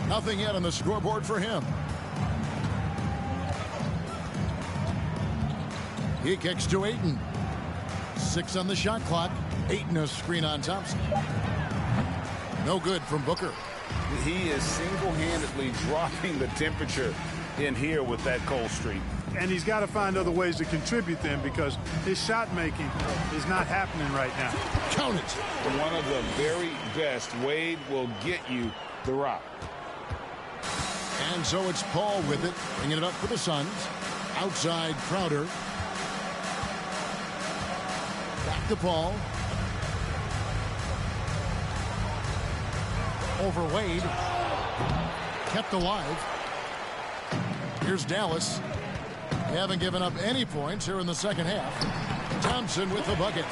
Nothing yet on the scoreboard for him. He kicks to Ayton. 6 on the shot clock. Ayton a screen on Thompson. No good from Booker. He is single-handedly dropping the temperature in here with that cold streak. And he's got to find other ways to contribute then, because his shot making is not happening right now. Count it. One of the very best. Wade will get you the rock. And so it's Paul with it, bringing it up for the Suns. Outside Crowder. Back to Paul. Over Wade. Kept alive. Here's Dallas. They haven't given up any points here in the second half. Thompson with the bucket.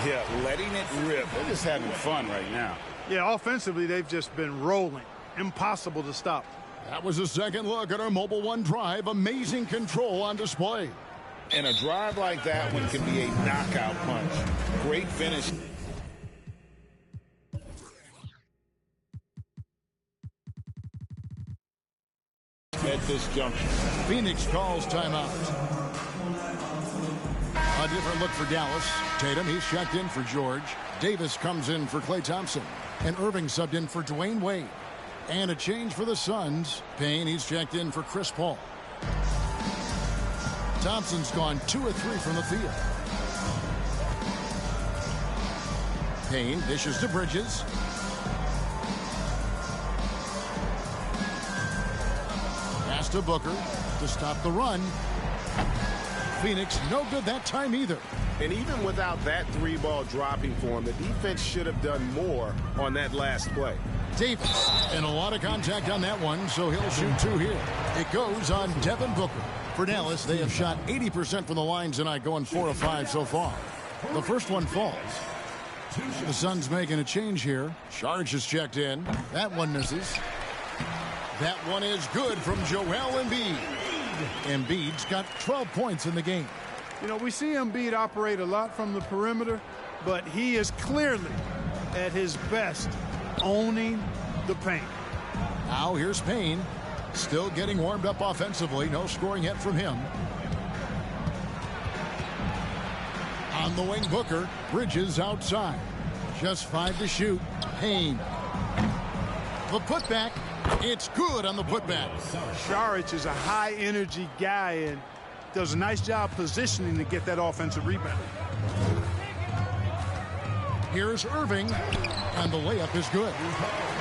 Yeah, letting it rip. They're just having fun right now. Yeah, offensively, they've just been rolling. Impossible to stop. That was a second look at our Mobile One drive. Amazing control on display. And a drive like that one can be a knockout punch. Great finish. At this juncture. Phoenix calls timeout. A different look for Dallas. Tatum, he's checked in for George. Davis comes in for Klay Thompson. And Irving subbed in for Dwayne Wade. And a change for the Suns. Payne, he's checked in for Chris Paul. Thompson's gone 2 of 3 from the field. Payne dishes to Bridges. Pass to Booker to stop the run. Phoenix no good that time either. And even without that 3-ball dropping for him, the defense should have done more on that last play. Davis, and a lot of contact on that one, so he'll shoot 2 here. It goes on Devin Booker. For Dallas, they have shot 80% from the line tonight, going 4 of 5 so far. The first one falls. The Suns making a change here. Charge is checked in. That one misses. That one is good from Joel Embiid. Embiid's got 12 points in the game. You know, we see Embiid operate a lot from the perimeter, but he is clearly at his best owning the paint. Now here's Payne. Still getting warmed up offensively. No scoring yet from him. On the wing, Booker. Bridges outside. Just 5 to shoot. Payne. The putback. It's good on the putback. Saric is a high-energy guy and does a nice job positioning to get that offensive rebound. Here's Irving, and the layup is good.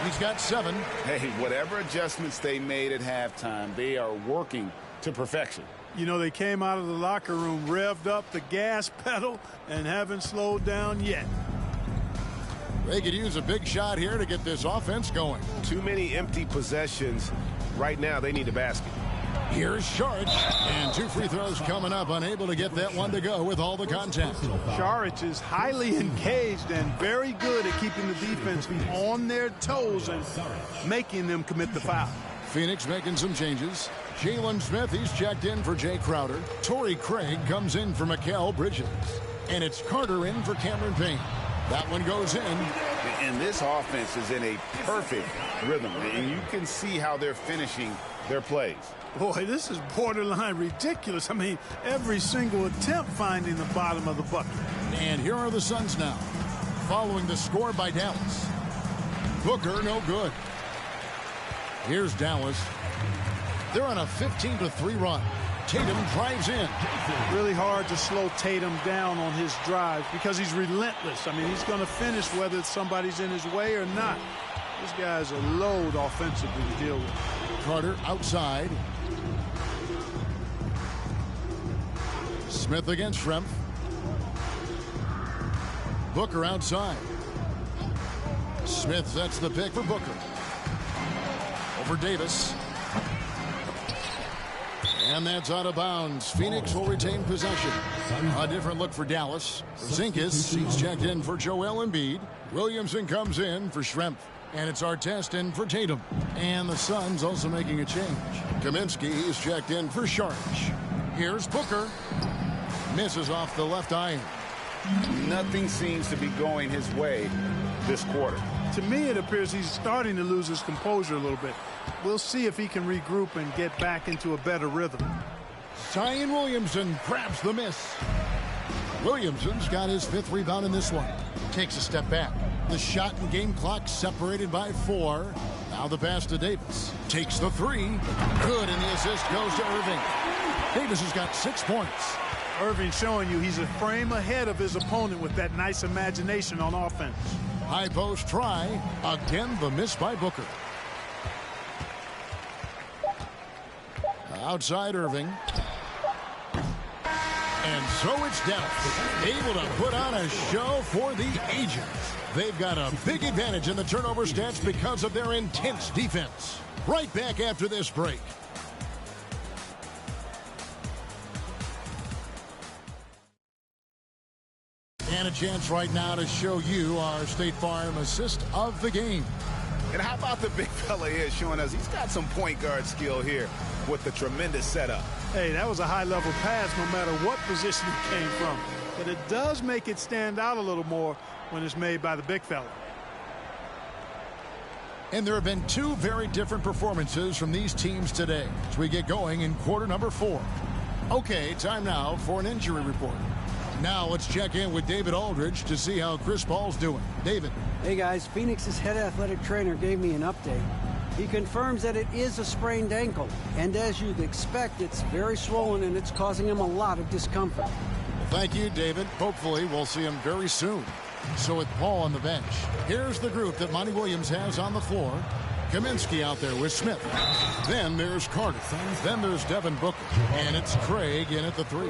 He's got 7. Hey, whatever adjustments they made at halftime, they are working to perfection. You know, they came out of the locker room, revved up the gas pedal, and haven't slowed down yet. They could use a big shot here to get this offense going. Too many empty possessions. Right now, they need a basket. Here's Saric, and 2 free throws coming up, unable to get that one to go with all the contact. Saric is highly engaged and very good at keeping the defense on their toes and making them commit the foul. Phoenix making some changes. Jalen Smith, he's checked in for Jay Crowder. Torrey Craig comes in for Mikal Bridges. And it's Carter in for Cameron Payne. That one goes in. And this offense is in a perfect rhythm, and you can see how they're finishing their plays. Boy, this is borderline ridiculous. I mean, every single attempt finding the bottom of the bucket. And here are the Suns now, following the score by Dallas. Booker, no good. Here's Dallas. They're on a 15-3 run. Tatum drives in. Really hard to slow Tatum down on his drives because he's relentless. I mean, he's going to finish whether somebody's in his way or not. This guy's a load offensively to deal with. Carter outside. Smith against Schrempf. Booker outside. Smith sets the pick for Booker. Over Davis. And that's out of bounds. Phoenix will retain possession. A different look for Dallas. Zinkis, he's checked in for Joel Embiid. Williamson comes in for Schrempf. And it's Artest in for Tatum. And the Suns also making a change. Kaminsky is checked in for Saric. Here's Booker. Misses off the left iron. Nothing seems to be going his way this quarter. To me, it appears he's starting to lose his composure a little bit. We'll see if he can regroup and get back into a better rhythm. Zion Williamson grabs the miss. Williamson's got his 5th rebound in this one. Takes a step back. The shot and game clock separated by 4. Now the pass to Davis. Takes the 3. Good, and the assist goes to Irving. Davis has got 6 points. Irving showing you he's a frame ahead of his opponent with that nice imagination on offense. High post try. Again, the miss by Booker. Outside Irving. And so it's Dallas, able to put on a show for the ages. They've got a big advantage in the turnover stats because of their intense defense. Right back after this break. And a chance right now to show you our State Farm assist of the game. And how about the big fella here showing us he's got some point guard skill here with the tremendous setup. Hey, that was a high-level pass no matter what position it came from. But it does make it stand out a little more when it's made by the big fella. And there have been 2 very different performances from these teams today as we get going in quarter number 4. Okay, time now for an injury report. Now let's check in with David Aldridge to see how Chris Paul's doing. David. Hey guys, Phoenix's head athletic trainer gave me an update. He confirms that it is a sprained ankle, and as you'd expect, it's very swollen and it's causing him a lot of discomfort. Well, thank you, David. Hopefully we'll see him very soon. So with Paul on the bench, here's the group that Monty Williams has on the floor. Kaminsky out there with Smith. Then there's Carter. Then there's Devin Booker. And it's Craig in at the 3.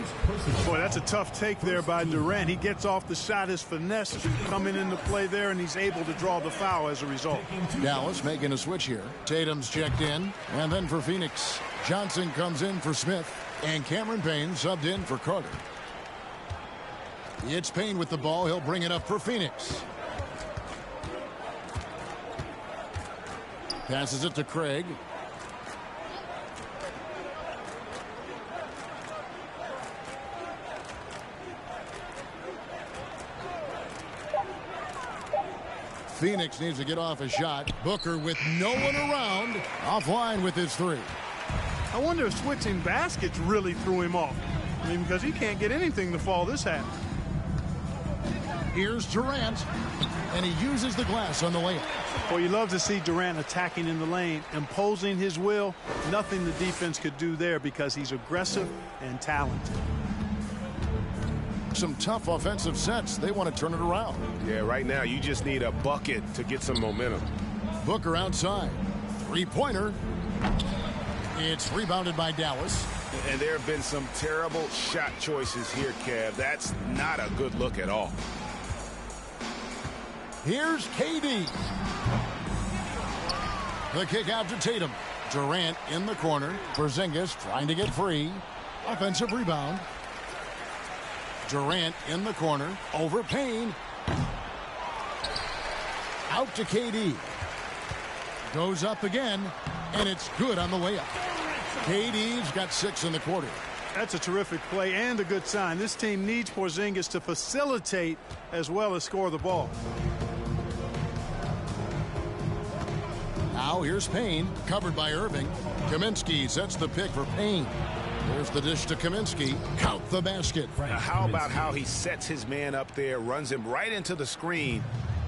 Boy, that's a tough take there by Durant. He gets off the shot. His finesse is coming into play there, and he's able to draw the foul as a result. Dallas making a switch here. Tatum's checked in. And then for Phoenix, Johnson comes in for Smith. And Cameron Payne subbed in for Carter. It's Payne with the ball. He'll bring it up for Phoenix. Passes it to Craig. Phoenix needs to get off a shot. Booker with no one around. Offline with his 3. I wonder if switching baskets really threw him off. I mean, because he can't get anything to fall this half. Here's Durant. And he uses the glass on the layup. Well, you love to see Durant attacking in the lane, imposing his will. Nothing the defense could do there because he's aggressive and talented. Some tough offensive sets. They want to turn it around. Yeah, right now you just need a bucket to get some momentum. Booker outside. 3-pointer. It's rebounded by Dallas. And there have been some terrible shot choices here, Kev. That's not a good look at all. Here's KD. The kick out to Tatum. Durant in the corner. Porzingis trying to get free. Offensive rebound. Durant in the corner. Over Payne. Out to KD. Goes up again. And it's good on the way up. KD's got 6 in the quarter. That's a terrific play and a good sign. This team needs Porzingis to facilitate as well as score the ball. Now here's Payne, covered by Irving. Kaminsky sets the pick for Payne. There's the dish to Kaminsky. Count the basket. Now, how about how he sets his man up there, runs him right into the screen,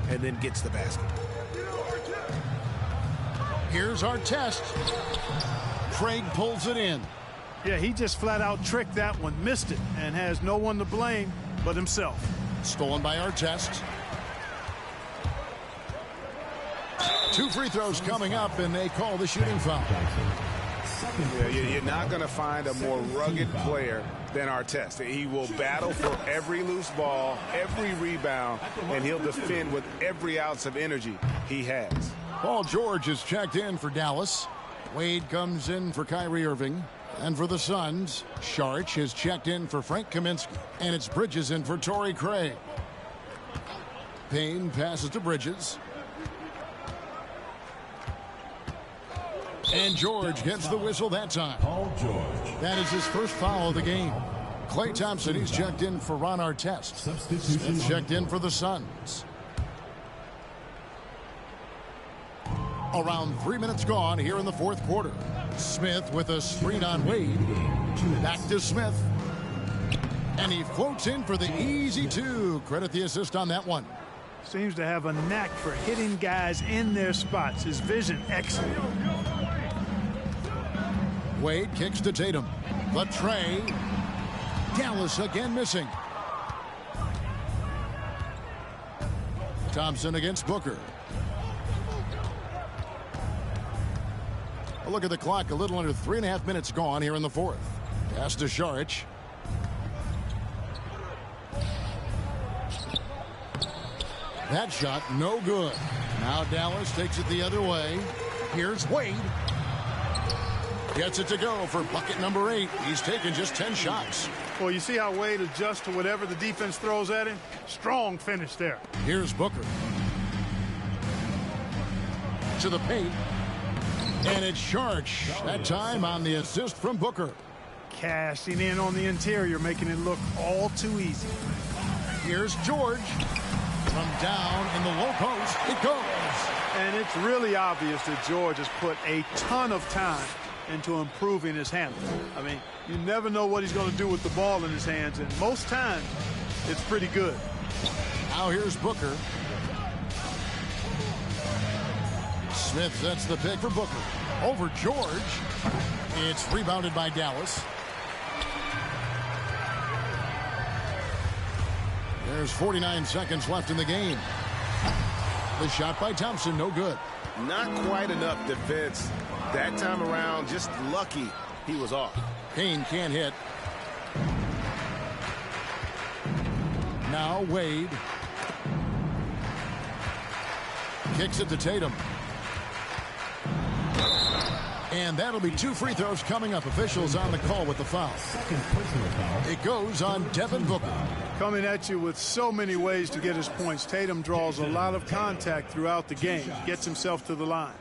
and then gets the basket. Here's our test. Craig pulls it in. Yeah, he just flat out tricked that one, missed it, and has no one to blame but himself. Stolen by our test. 2 free throws coming up, and they call the shooting foul. Yeah, you're not going to find a more rugged player than Artest. He will battle for every loose ball, every rebound, and he'll defend with every ounce of energy he has. Paul George is checked in for Dallas. Wade comes in for Kyrie Irving. And for the Suns, Sharch is checked in for Frank Kaminsky. And it's Bridges in for Torrey Craig. Payne passes to Bridges. And George gets the whistle that time. Paul George. That is his first foul of the game. Klay Thompson, he's checked in for Ron Artest. Smith checked in for the Suns. Around 3 minutes gone here in the fourth quarter. Smith with a screen on Wade. Back to Smith. And he floats in for the easy two. Credit the assist on that one. Seems to have a knack for hitting guys in their spots. His vision excellent. Wade kicks to Tatum. The tray. Dallas again missing. Thompson against Booker. A look at the clock. A little under 3.5 minutes gone here in the fourth. Pass to Šarić. That shot no good. Now Dallas takes it the other way. Here's Wade. Gets it to go for bucket number 8. He's taken just 10 shots. Well, you see how Wade adjusts to whatever the defense throws at him? Strong finish there. Here's Booker. To the paint. And it's Šarić. That time on the assist from Booker. Cashing in on the interior, making it look all too easy. Here's George. From down in the low post, it goes. And it's really obvious that George has put a ton of time into improving his handling. I mean, you never know what he's going to do with the ball in his hands, and most times it's pretty good. Now here's Booker. Smith sets the pick for Booker. Over George. It's rebounded by Dallas. There's 49 seconds left in the game. The shot by Thompson, no good. Not quite enough defense that time around. Just lucky he was off. Payne can't hit. Now Wade. Kicks it to Tatum. And that'll be 2 free throws coming up. Officials on the call with the foul. It goes on Devin Booker. Coming at you with so many ways to get his points. Tatum draws a lot of contact throughout the game. Gets himself to the line.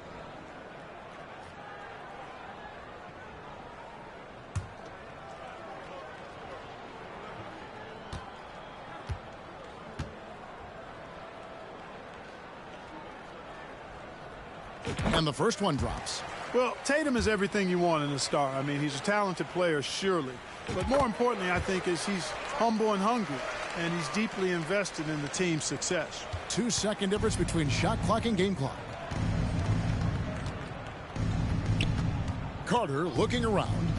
And the first one drops. Well, Tatum is everything you want in a star. I mean, he's a talented player, surely. But more importantly, I think, is he's humble and hungry, and he's deeply invested in the team's success. 2-second difference between shot clock and game clock. Carter looking around.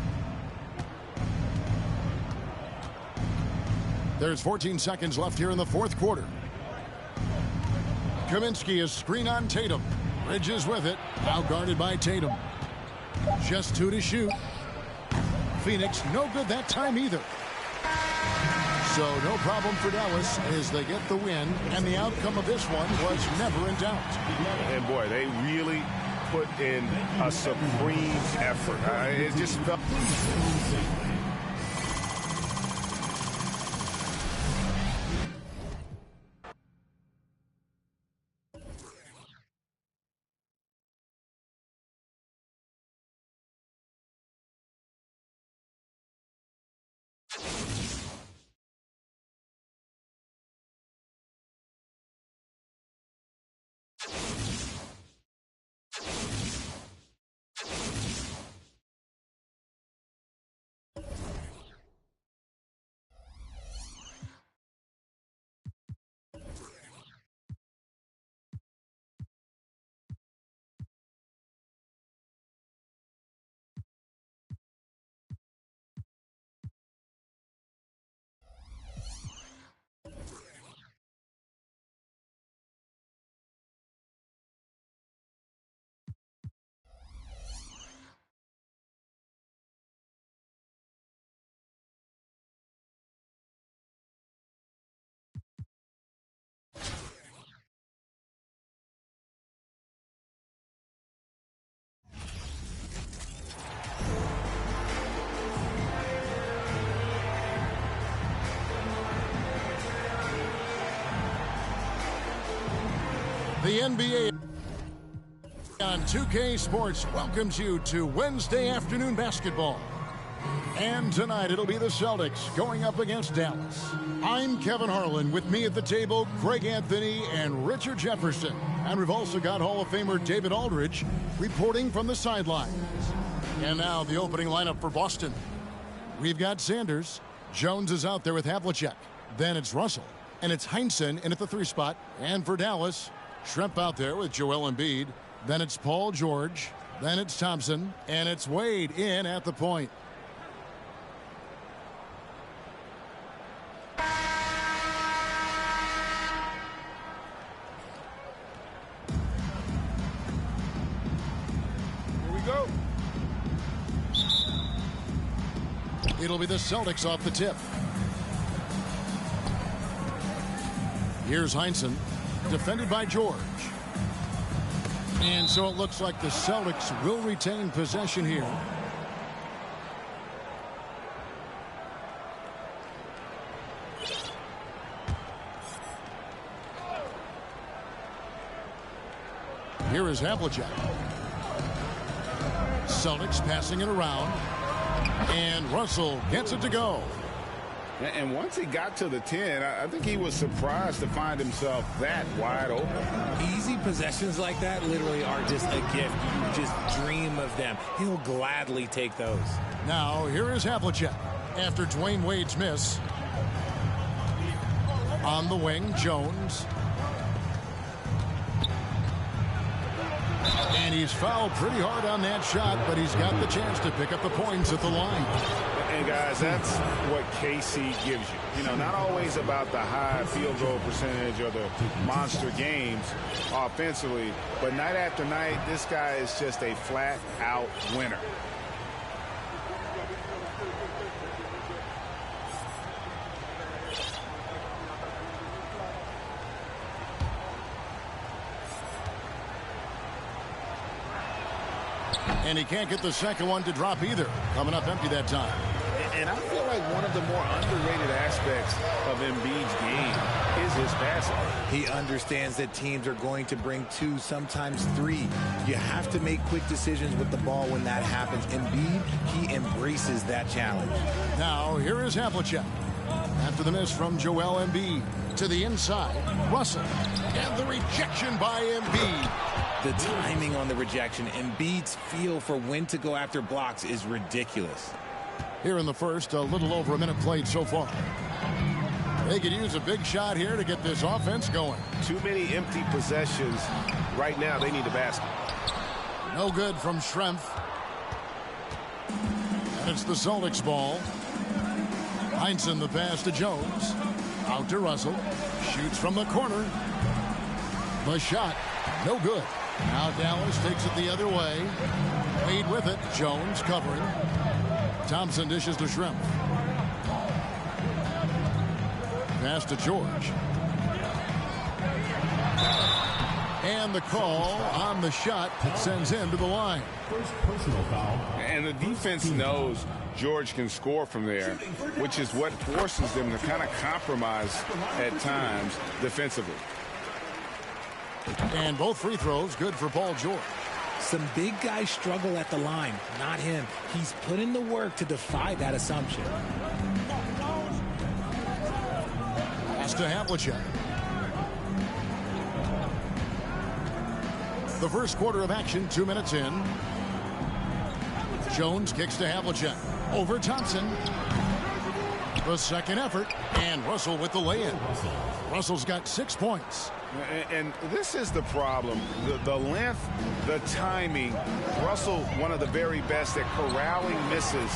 There's 14 seconds left here in the fourth quarter. Kaminsky is screen on Tatum. Bridges with it. Now guarded by Tatum. Just 2 to shoot. Phoenix no good that time either. So no problem for Dallas as they get the win. And the outcome of this one was never in doubt. And boy, they really put in a supreme effort. It just felt... The NBA on 2K Sports welcomes you to Wednesday afternoon basketball. And tonight it'll be the Celtics going up against Dallas. I'm Kevin Harlan. With me at the table, Greg Anthony and Richard Jefferson. And we've also got Hall of Famer David Aldridge reporting from the sidelines. And now the opening lineup for Boston. We've got Sanders. Jones is out there with Havlicek. Then it's Russell. And it's Heinsohn in at the 3 spot. And for Dallas, Schrempf out there with Joel Embiid. Then it's Paul George. Then it's Thompson. And it's Wade in at the point. Go. It'll be the Celtics off the tip. Here's Heinsohn, defended by George. And so it looks like the Celtics will retain possession here. Here is Havlicek. Celtics passing it around. And Russell gets it to go. And once he got to the 10, I think he was surprised to find himself that wide open. Easy possessions like that literally are just a gift. You just dream of them. He'll gladly take those. Now, here is Havlicek after Dwayne Wade's miss. On the wing, Jones. And he's fouled pretty hard on that shot, but he's got the chance to pick up the points at the line. And, guys, that's what KC gives you. You know, not always about the high field goal percentage or the monster games offensively, but night after night, this guy is just a flat-out winner. And he can't get the second one to drop either. Coming up empty that time. And I feel like one of the more underrated aspects of Embiid's game is his passing. He understands that teams are going to bring 2, sometimes 3. You have to make quick decisions with the ball when that happens. Embiid, he embraces that challenge. Now, here is Havlicek. After the miss from Joel Embiid. To the inside, Russell. And the rejection by Embiid. The timing on the rejection, Embiid's feel for when to go after blocks is ridiculous. Here in the first, a little over a minute played so far. They could use a big shot here to get this offense going. Too many empty possessions. Right now, they need a basket. No good from Schrempf. And it's the Celtics ball. Heinsohn the pass to Jones. Out to Russell. Shoots from the corner. The shot, no good. Now Dallas takes it the other way. Wade with it. Jones covering. Thompson dishes to Schrempf. Pass to George. And the call on the shot that sends him to the line. First personal foul. And the defense knows George can score from there, which is what forces them to kind of compromise at times defensively. And both free throws good for Paul George. Some big guys struggle at the line, not him. He's put in the work to defy that assumption. Pass to Havlicek. The first quarter of action, 2 minutes in. Jones kicks to Havlicek. Over Thompson. The second effort. And Russell with the lay-in. Russell's got 6 points. And this is the problem. The length, the timing. Russell, one of the very best at corralling misses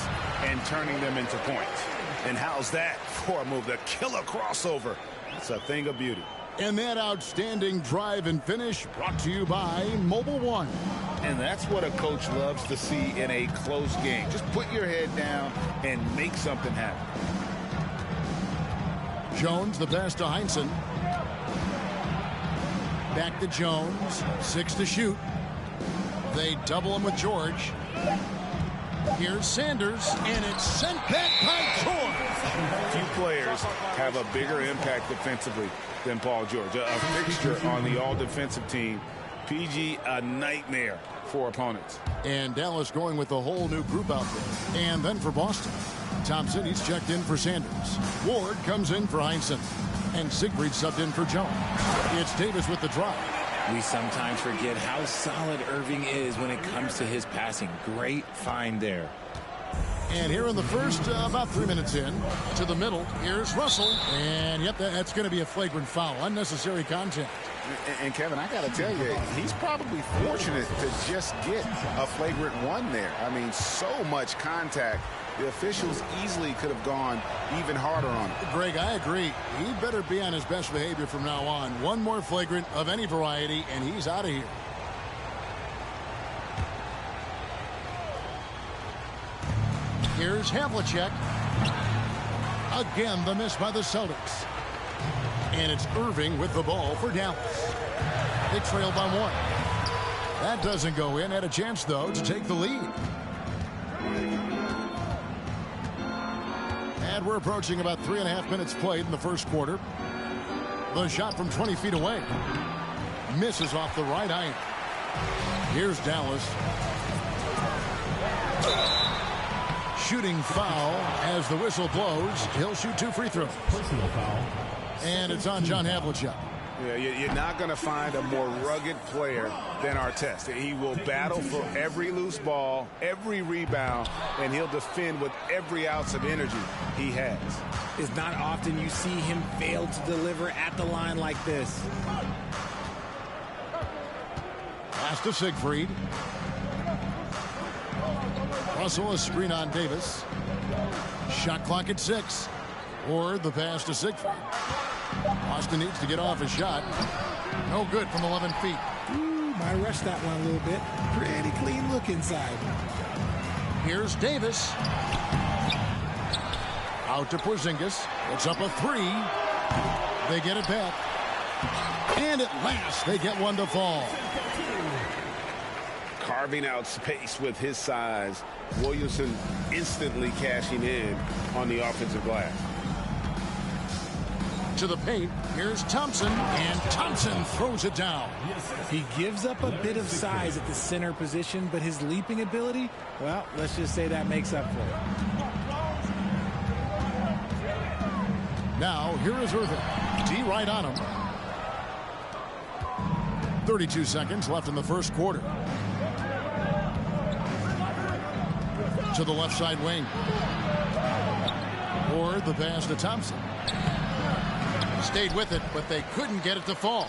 and turning them into points. And how's that for a move? The killer crossover. It's a thing of beauty. And that outstanding drive and finish brought to you by Mobile One. And that's what a coach loves to see in a close game. Just put your head down and make something happen. Jones, the pass to Heinsohn. Back to Jones. 6 to shoot. They double him with George. Here's Sanders, and it's sent back by George. Few players have a bigger impact defensively than Paul George. A fixture on the all-defensive team. PG, a nightmare for opponents. And Dallas going with a whole new group out there. And then for Boston, Thompson, he's checked in for Sanders. Ward comes in for Heinsohn. And Siegfried subbed in for Jones. It's Davis with the drive. We sometimes forget how solid Irving is when it comes to his passing. Great find there. And here in the first, about 3 minutes in, to the middle, here's Russell. And, yep, that's going to be a flagrant foul. Unnecessary contact. And Kevin, I got to tell you, he's probably fortunate to just get a flagrant one there. I mean, so much contact. The officials easily could have gone even harder on him. Greg, I agree. He better be on his best behavior from now on. One more flagrant of any variety, and he's out of here. Here's Havlicek. Again, the miss by the Celtics. And it's Irving with the ball for Dallas. They trail by 1. That doesn't go in. Had a chance, though, to take the lead. And we're approaching about 3.5 minutes played in the first quarter. The shot from 20 feet away. Misses off the right iron. Here's Dallas. Shooting foul as the whistle blows. He'll shoot 2 free throws. Personal foul. And it's on John Havlicek. Yeah, you're not going to find a more rugged player than Artest. He will battle for every loose ball, every rebound, and he'll defend with every ounce of energy he has. It's not often you see him fail to deliver at the line like this. Pass to Siegfried. Russell, a screen on Davis. Shot clock at 6. Or the pass to Siegfried. Boston needs to get off a shot. No good from 11 feet. Ooh, might rush that one a little bit. Pretty clean look inside. Here's Davis. Out to Porzingis. It's up a 3. They get it back. And at last, they get one to fall. Carving out space with his size. Williamson instantly cashing in on the offensive glass. To the paint, here's Thompson, and Thompson throws it down. He gives up a bit of size at the center position, but his leaping ability, well, let's just say that makes up for it. Now, here is Irving. D right on him. 32 seconds left in the first quarter. To the left side wing. Or the pass to Thompson. Stayed with it, but they couldn't get it to fall.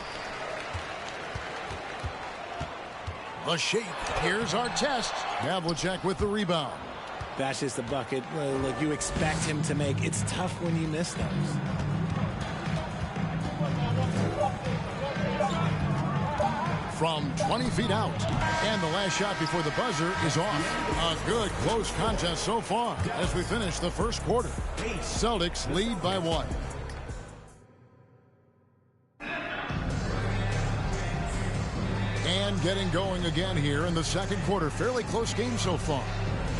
The shape. Here's Artest. Havlicek with the rebound. That's just a bucket. Well, look, you expect him to make. It's tough when you miss those. From 20 feet out. And the last shot before the buzzer is off. A good close contest so far as we finish the first quarter. Celtics lead by 1. And getting going again here in the second quarter. Fairly close game so far.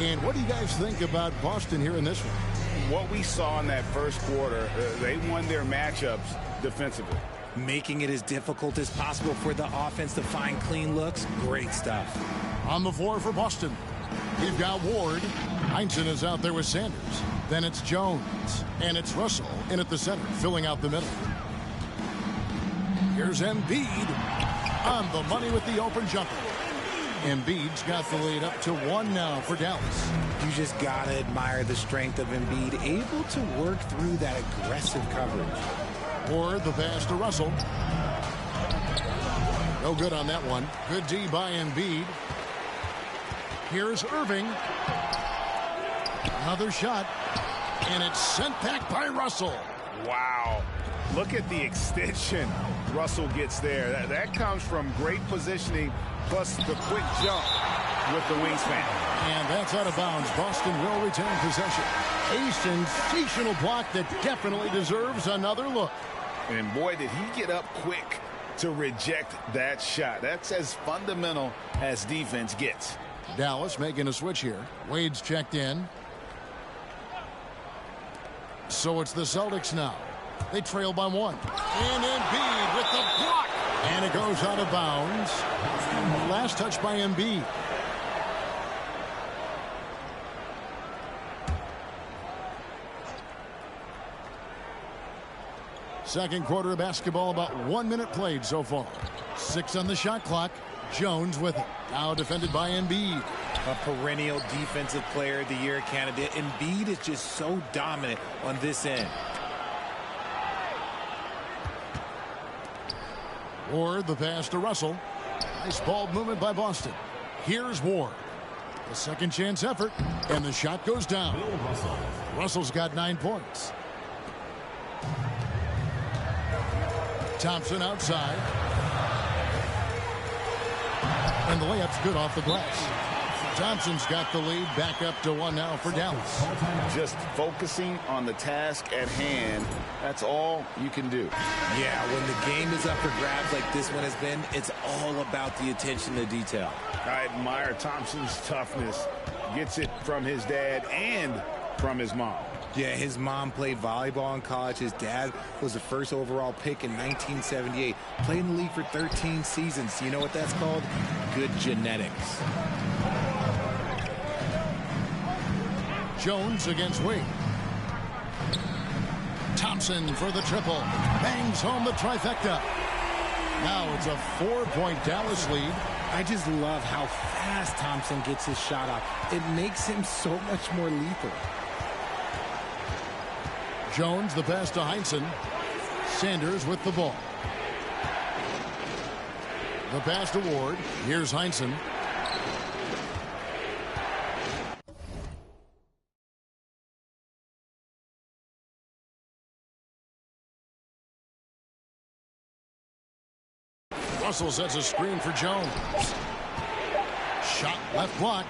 And what do you guys think about Boston here in this one? What we saw in that first quarter, they won their matchups defensively. Making it as difficult as possible for the offense to find clean looks. Great stuff. On the floor for Boston, you've got Ward. Heinsohn is out there with Sanders. Then it's Jones. And it's Russell in at the center, filling out the middle. Here's Embiid on the money with the open jumper. Embiid's got the lead up to 1 now for Dallas. You just gotta admire the strength of Embiid, able to work through that aggressive coverage. Or the pass to Russell. No good on that one. Good D by Embiid. Here's Irving. Another shot. And it's sent back by Russell. Wow. Look at the extension Russell gets there. That comes from great positioning plus the quick jump with the wingspan. And that's out of bounds. Boston will retain possession. A sensational block that definitely deserves another look. And boy, did he get up quick to reject that shot. That's as fundamental as defense gets. Dallas making a switch here. Wade's checked in. So it's the Celtics now. They trail by 1. And Embiid with the block. And it goes out of bounds. Last touch by Embiid. Second quarter of basketball, about 1 minute played so far. 6 on the shot clock. Jones with it. Now defended by Embiid. A perennial defensive player of the year candidate. Embiid is just so dominant on this end. Ward, the pass to Russell. Nice ball movement by Boston. Here's Ward. A second chance effort, and the shot goes down. Russell's got 9 points. Thompson outside. And the layup's good off the glass. Thompson's got the lead, back up to 1 now for Dallas. Just focusing on the task at hand, that's all you can do. Yeah, when the game is up for grabs like this one has been, it's all about the attention to detail. I admire Thompson's toughness. Gets it from his dad and from his mom. Yeah, his mom played volleyball in college. His dad was the first overall pick in 1978. Played in the league for 13 seasons. You know what that's called? Good genetics. Jones against Wade. Thompson for the triple. Bangs home the trifecta. Now it's a 4-point Dallas lead. I just love how fast Thompson gets his shot off. It makes him so much more lethal. Jones, the pass to Heinsohn. Sanders with the ball. The pass to Ward. Here's Heinsohn. Russell sets a screen for Jones. Shot left block.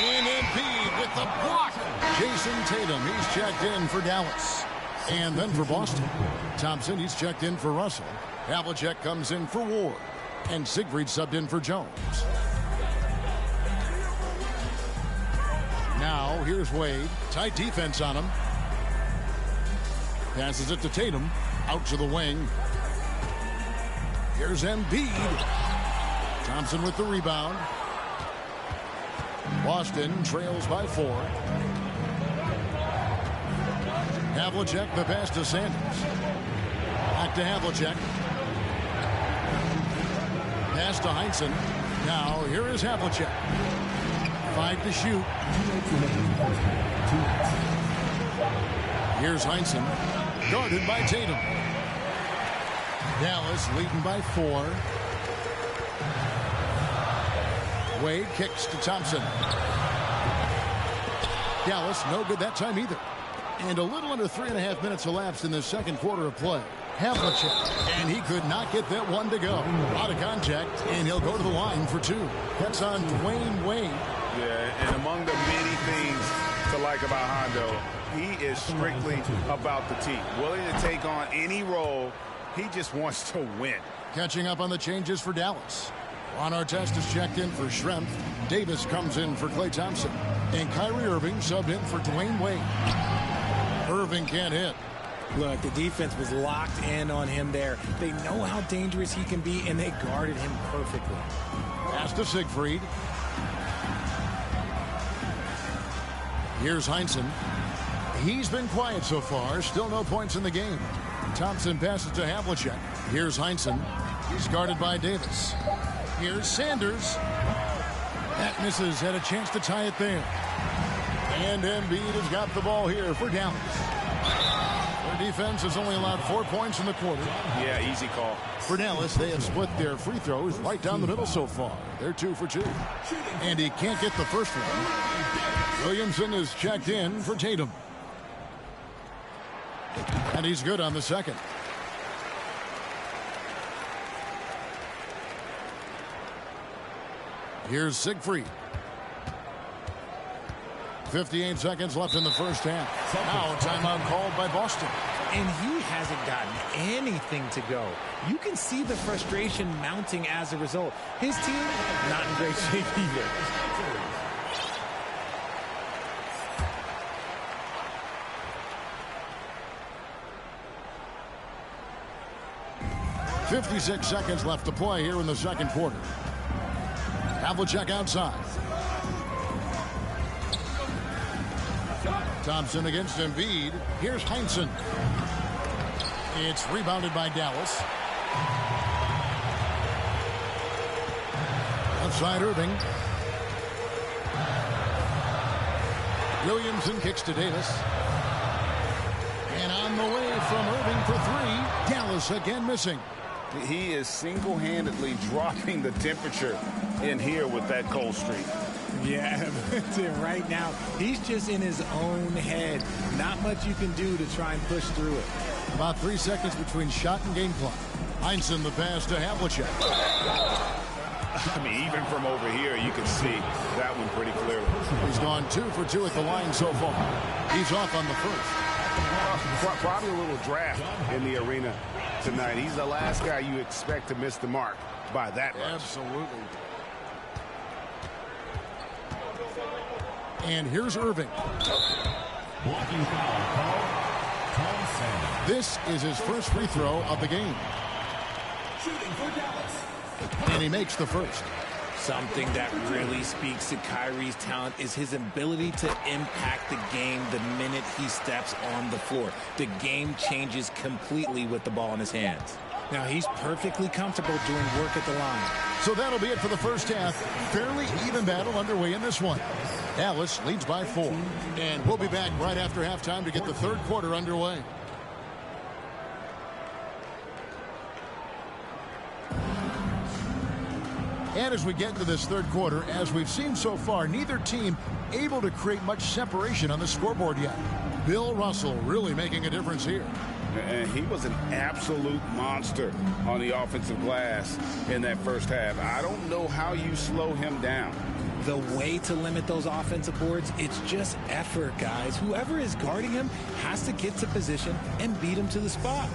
And Embiid with the block. Jason Tatum, he's checked in for Dallas. And then for Boston. Thompson, he's checked in for Russell. Havlicek comes in for Ward. And Siegfried subbed in for Jones. Now, here's Wade. Tight defense on him. Passes it to Tatum. Out to the wing. Here's Embiid. Thompson with the rebound. Boston trails by 4. Havlicek, the pass to Sanders. Back to Havlicek. Pass to Heinsohn. Now, here is Havlicek. 5 to shoot. Here's Heinsohn. Guarded by Tatum. Dallas leading by 4. Wade kicks to Thompson. Dallas no good that time either. And a little under 3.5 minutes elapsed in the second quarter of play. Havlicek, and he could not get that one to go. Out of contact, and he'll go to the line for 2. That's on Dwayne Wade. Yeah, and among the many things to like about Hondo, he is strictly about the team. Willing to take on any role. He just wants to win. Catching up on the changes for Dallas. Ron Artest is checked in for Schrempf. Davis comes in for Klay Thompson. And Kyrie Irving subbed in for Dwayne Wade. Irving can't hit. Look, the defense was locked in on him there. They know how dangerous he can be, and they guarded him perfectly. Pass to Siegfried. Here's Heinsohn. He's been quiet so far. Still no points in the game. Thompson passes to Havlicek. Here's Heinsohn. He's guarded by Davis. Here's Sanders. That misses. Had a chance to tie it there. And Embiid has got the ball here for Dallas. Their defense has only allowed 4 points in the quarter. Yeah, easy call. For Dallas, they have split their free throws right down the middle so far. They're 2 for 2. And he can't get the first one. Williamson is checked in for Tatum. And he's good on the second. Here's Siegfried. 58 seconds left in the first half. Now a timeout called by Boston. And he hasn't gotten anything to go. You can see the frustration mounting as a result. His team, not in great shape either. 56 seconds left to play here in the second quarter. Havlicek outside. Thompson against Embiid. Here's Heinsohn. It's rebounded by Dallas. Outside Irving. Williamson kicks to Davis. And on the way from Irving for three. Dallas again missing. He is single-handedly dropping the temperature in here with that cold streak. Yeah, right now, he's just in his own head. Not much you can do to try and push through it. About 3 seconds between shot and game clock. Heinsohn the pass to Havlicek. I mean, even from over here, you can see that one pretty clearly. He's gone 2 for 2 at the line so far. He's off on the first. Probably a little draft in the arena tonight. He's the last guy you expect to miss the mark by that much. Absolutely. And here's Irving. Blocking foul. This is his first free throw of the game. Shooting for Dallas. And he makes the first. Something that really speaks to Kyrie's talent is his ability to impact the game the minute he steps on the floor. The game changes completely with the ball in his hands. Now, he's perfectly comfortable doing work at the line. So that'll be it for the first half. Fairly even battle underway in this one. Dallas leads by 4. And we'll be back right after halftime to get the third quarter underway. And as we get into this third quarter, as we've seen so far, neither team able to create much separation on the scoreboard yet. Bill Russell really making a difference here. And he was an absolute monster on the offensive glass in that first half. I don't know how you slow him down. The way to limit those offensive boards, it's just effort, guys. Whoever is guarding him has to get to position and beat him to the spot.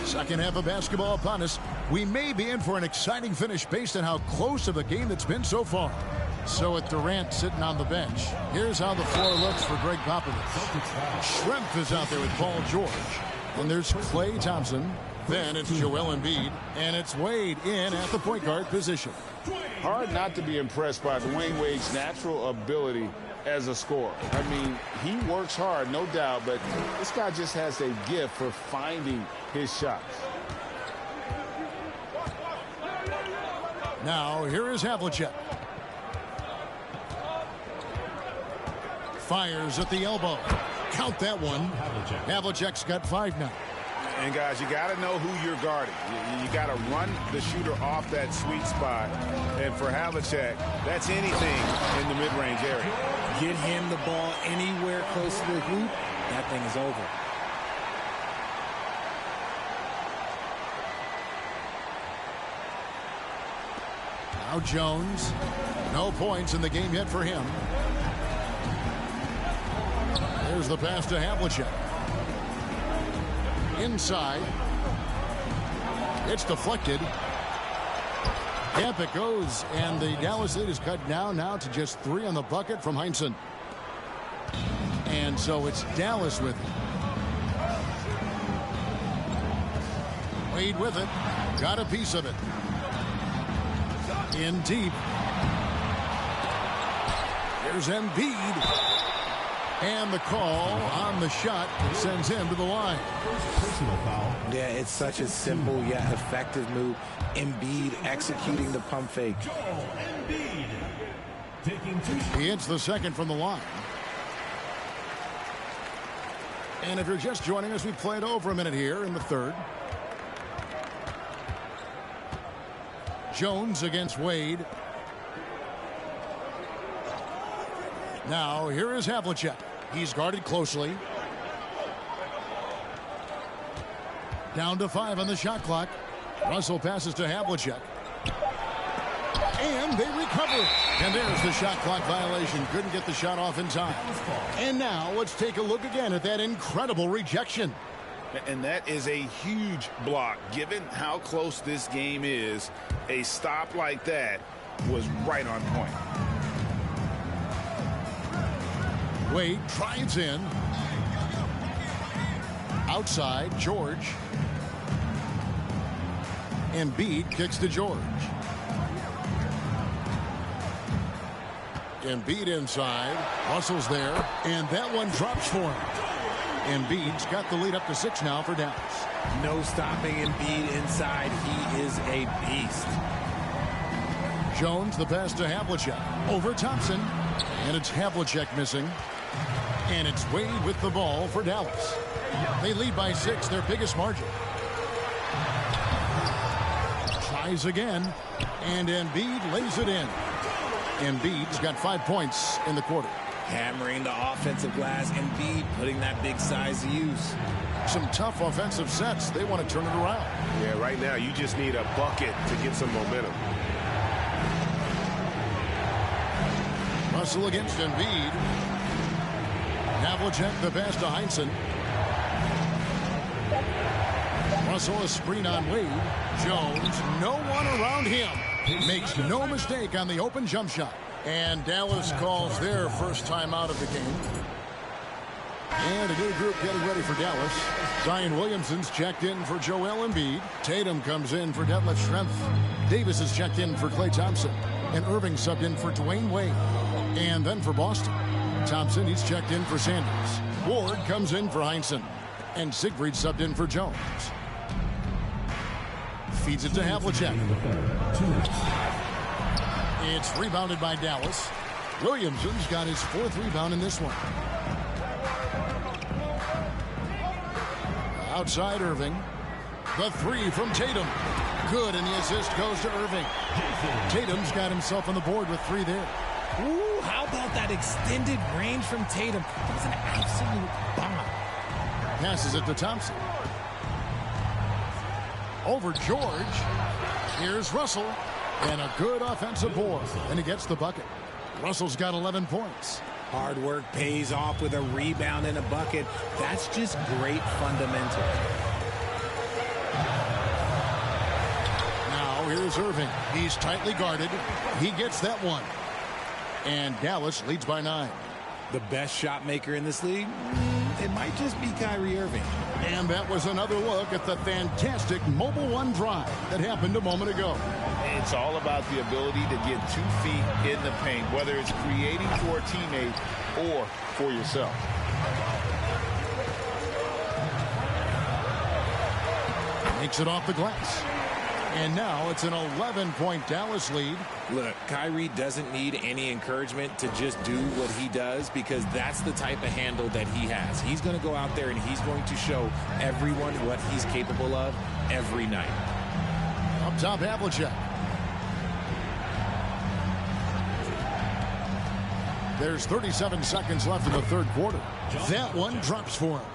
Second half of basketball upon us. We may be in for an exciting finish based on how close of a game it's been so far. So with Durant sitting on the bench, here's how the floor looks for Greg Popovich. Schrempf is out there with Paul George. And there's Klay Thompson. Then it's Joel Embiid. And it's Wade in at the point guard position. Hard not to be impressed by Dwayne Wade's natural ability as a scorer. I mean, he works hard, no doubt, but this guy just has a gift for finding his shots. Now, here is Havlicek. Fires at the elbow. Count that one. Havlicek's got 5 now. And, guys, you got to know who you're guarding. You got to run the shooter off that sweet spot. And for Havlicek, that's anything in the mid-range area. Get him the ball anywhere close to the hoop, that thing is over. Now Jones. No points in the game yet for him. There's the pass to Havlicek. Inside. It's deflected. Yep, it goes. And the Dallas lead is cut down now to just 3 on the bucket from Heinsohn. And so it's Dallas with it. Wade with it. Got a piece of it. In deep. Here's Embiid. And the call on the shot that sends him to the line. Personal foul. Yeah, it's such a simple yet effective move. Embiid executing the pump fake. Joel Embiid taking 2 shots. He hits the second from the line. And if you're just joining us, we played over a minute here in the third. Jones against Wade. Now, here is Havlicek. He's guarded closely. Down to 5 on the shot clock. Russell passes to Havlicek. And they recover. And there's the shot clock violation. Couldn't get the shot off in time. And now let's take a look again at that incredible rejection. And that is a huge block. Given how close this game is, a stop like that was right on point. Wade drives in. Outside, George. Embiid kicks to George. Embiid inside. Russell's there. And that one drops for him. Embiid's got the lead up to 6 now for Dallas. No stopping Embiid inside. He is a beast. Jones, the pass to Havlicek. Over Thompson. And it's Havlicek missing. And it's Wade with the ball for Dallas. They lead by 6, their biggest margin. Tries again. And Embiid lays it in. Embiid's got 5 points in the quarter. Hammering the offensive glass. Embiid putting that big size to use. Some tough offensive sets. They want to turn it around. Yeah, right now you just need a bucket to get some momentum. Russell against Embiid. Havlicek the pass to Heinsohn. Russell a screen on Wade. Jones, no one around him. Makes no mistake on the open jump shot. And Dallas calls their first time out of the game. And a new group getting ready for Dallas. Zion Williamson's checked in for Joel Embiid. Tatum comes in for Detlef Schrempf. Davis is checked in for Klay Thompson. And Irving subbed in for Dwayne Wade. And then for Boston, Thompson, he's checked in for Sanders. Ward comes in for Heinsohn. And Siegfried subbed in for Jones. Feeds it to Havlicek. It's rebounded by Dallas. Williamson's got his 4th rebound in this one. Outside Irving. The 3 from Tatum. Good, and the assist goes to Irving. Tatum's got himself on the board with 3 there. Ooh, how about that extended range from Tatum? That was an absolute bomb. Passes it to Thompson. Over George. Here's Russell. And a good offensive board. And he gets the bucket. Russell's got 11 points. Hard work pays off with a rebound and a bucket. That's just great fundamental. Now here's Irving. He's tightly guarded. He gets that one. And Dallas leads by 9. The best shot maker in this league? It might just be Kyrie Irving. And that was another look at the fantastic Mobile One drive that happened a moment ago. It's all about the ability to get 2 feet in the paint, whether it's creating for a teammate or for yourself. Makes it off the glass. And now it's an 11-point Dallas lead. Look, Kyrie doesn't need any encouragement to just do what he does, because that's the type of handle that he has. He's going to go out there and he's going to show everyone what he's capable of every night. Up top, Havlicek. There's 37 seconds left in the 3rd quarter. That one drops for him.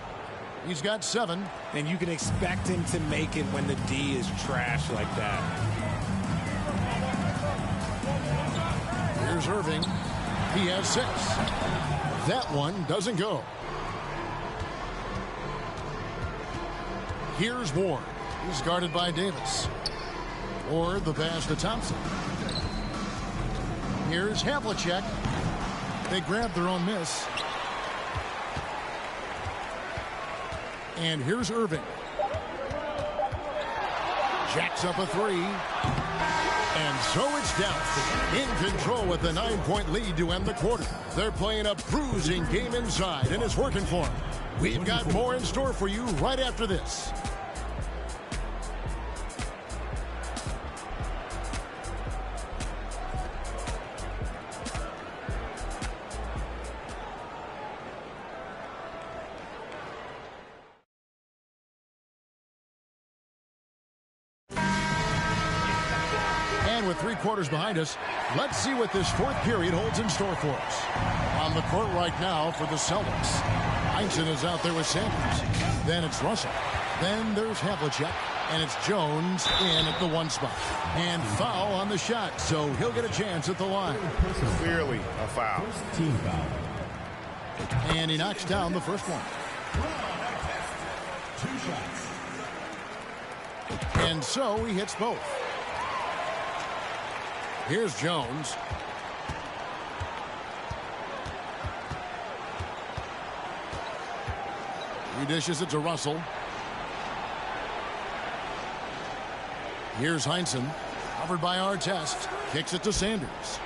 He's got 7. And you can expect him to make it when the D is trash like that. Here's Irving. He has 6. That one doesn't go. Here's Ward. He's guarded by Davis. Ward the pass to Thompson. Here's Havlicek. They grab their own miss. And here's Irving. Jacks up a 3. And so it's Dallas in control with the 9-point lead to end the quarter. They're playing a bruising game inside, and it's working for them. We've got more in store for you right after this. With 3 quarters behind us, let's see what this 4th period holds in store for us. On the court right now for the Celtics, Heinsohn is out there with Sanders. Then it's Russell. Then there's Havlicek. And it's Jones in at the 1 spot. And foul on the shot, so he'll get a chance at the line. Clearly a foul. Team foul. And he knocks down the first one. 2 shots. And so he hits both. Here's Jones. He dishes it to Russell. Here's Heinsohn. Covered by Artest. Kicks it to Sanders.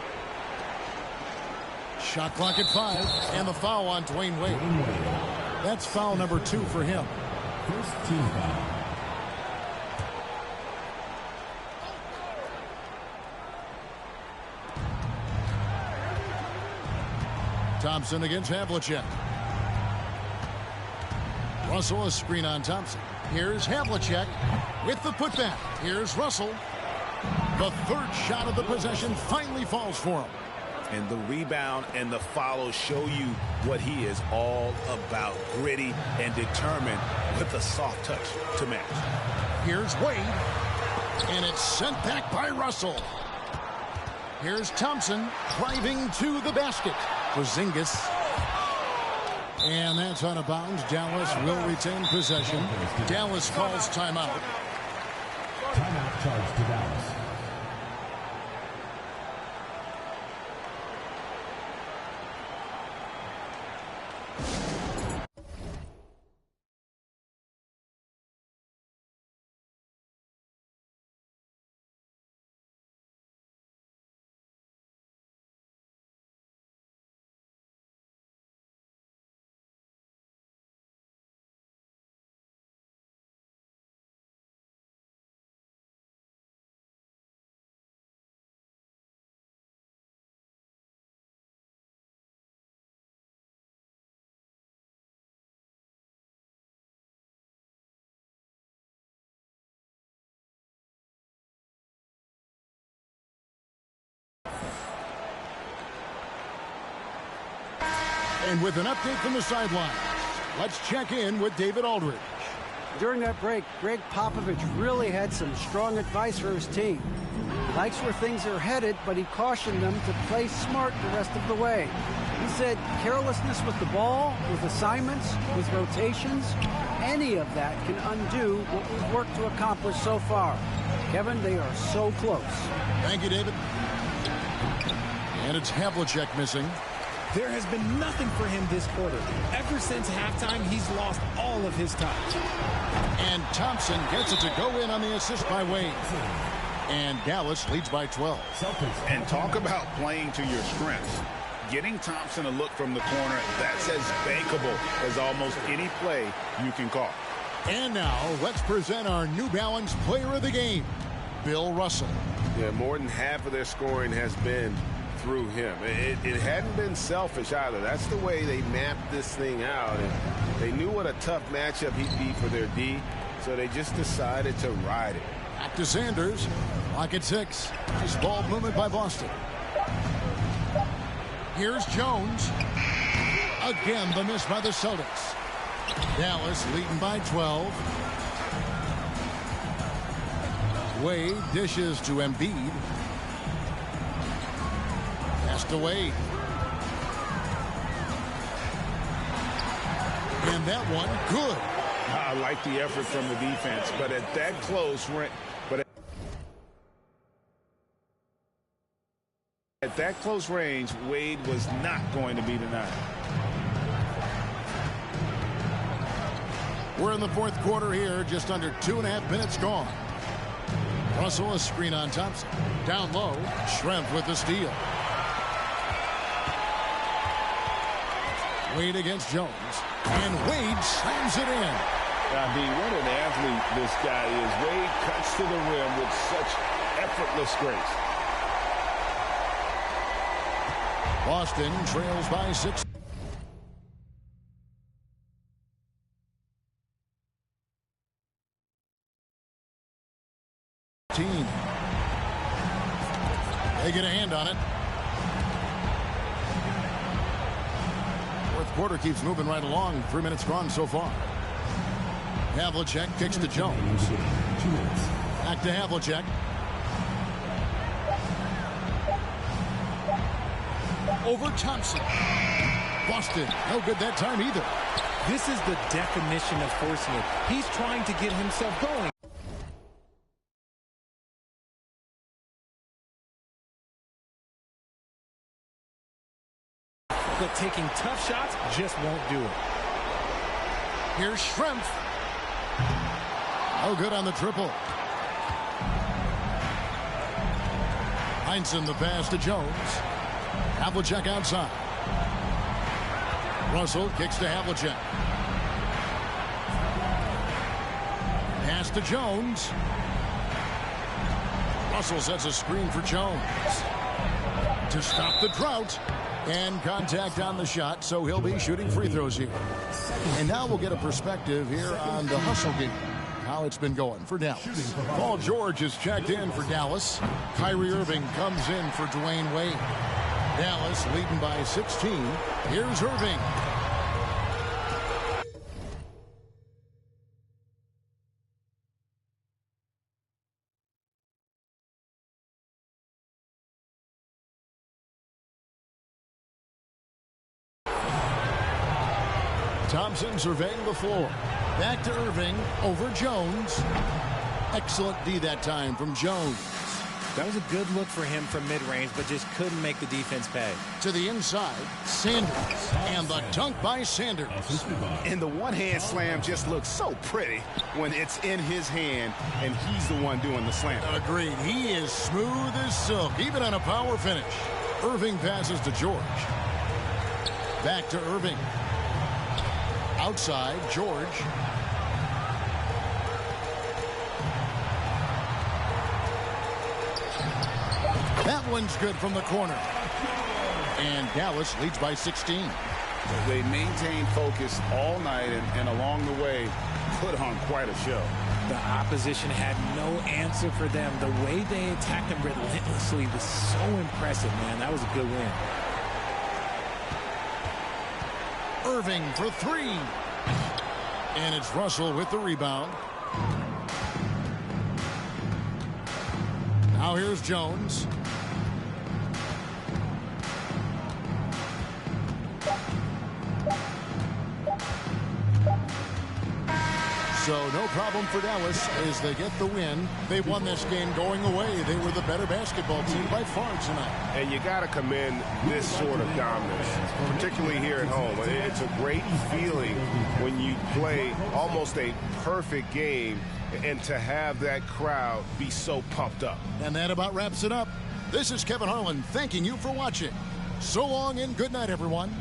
Shot clock at 5. And the foul on Dwayne Wade. That's foul number 2 for him. First team foul. Thompson against Havlicek. Russell, a screen on Thompson. Here's Havlicek with the putback. Here's Russell. The third shot of the possession finally falls for him. And the rebound and the follow show you what he is all about. Gritty and determined with a soft touch to match. Here's Wade. And it's sent back by Russell. Here's Thompson driving to the basket. Porzingis. And that's out of bounds. Dallas will retain possession. Dallas calls timeout. Timeout charge to Dallas. And with an update from the sideline, let's check in with David Aldridge. During that break, Greg Popovich really had some strong advice for his team. He likes where things are headed, but he cautioned them to play smart the rest of the way. He said carelessness with the ball, with assignments, with rotations, any of that can undo what we've worked to accomplish so far. Kevin, they are so close. Thank you, David. And it's Havlicek missing. There has been nothing for him this quarter. Ever since halftime, he's lost all of his touch. And Thompson gets it to go in on the assist by Wade. And Dallas leads by 12. And talk about playing to your strengths. Getting Thompson a look from the corner, that's as bankable as almost any play you can call. And now, let's present our New Balance player of the game, Bill Russell. Yeah, more than half of their scoring has been through him. It hadn't been selfish either. That's the way they mapped this thing out. And they knew what a tough matchup he'd be for their D, so they just decided to ride it. Back to Sanders. Clock at 6. Nice ball movement by Boston. Here's Jones. Again, the miss by the Celtics. Dallas leading by 12. Wade dishes to Embiid. Pass to Wade. And that one, good. I like the effort from the defense, but at that close, at that close range, Wade was not going to be denied. We're in the fourth quarter here, just under 2.5 minutes gone. Russell, a screen on Thompson. Down low, Schrempf with the steal. Wade against Jones. And Wade slams it in. I mean, what an athlete this guy is. Wade cuts to the rim with such effortless grace. Boston trails by 6. They get a hand on it. Fourth quarter keeps moving right along. 3 minutes gone so far. Havlicek kicks to Jones. Back to Havlicek. Over Thompson. Boston, no good that time either. This is the definition of forcing it. He's trying to get himself going. But taking tough shots just won't do it. Here's Schrempf. Oh, good on the triple. Heinsohn the pass to Jones. Havlicek outside. Russell kicks to Havlicek. Pass to Jones. Russell sets a screen for Jones to stop the drought. And contact on the shot, so he'll be shooting free throws here. And now we'll get a perspective here on the hustle game, how it's been going for Dallas. Paul George is checked in for Dallas. Kyrie Irving comes in for Dwayne Wade. Dallas leading by 16. Here's Irving. Thompson surveying the floor. Back to Irving over Jones. Excellent D that time from Jones. That was a good look for him from mid-range, but just couldn't make the defense pay. To the inside, Sanders. And the dunk by Sanders. And the one-hand slam just looks so pretty when it's in his hand and he's the one doing the slam. Agreed. He is smooth as silk, even on a power finish. Irving passes to George. Back to Irving. Outside, George. That one's good from the corner. And Dallas leads by 16. They maintained focus all night and along the way put on quite a show. The opposition had no answer for them. The way they attacked them relentlessly was so impressive, man. That was a good win. Irving for three. And it's Russell with the rebound. Now here's Jones. So no problem for Dallas as they get the win. They won this game going away. They were the better basketball team by far tonight. And you got to commend this sort of dominance, particularly here at home. It's a great feeling when you play almost a perfect game and to have that crowd be so pumped up. And that about wraps it up. This is Kevin Harlan thanking you for watching. So long and good night, everyone.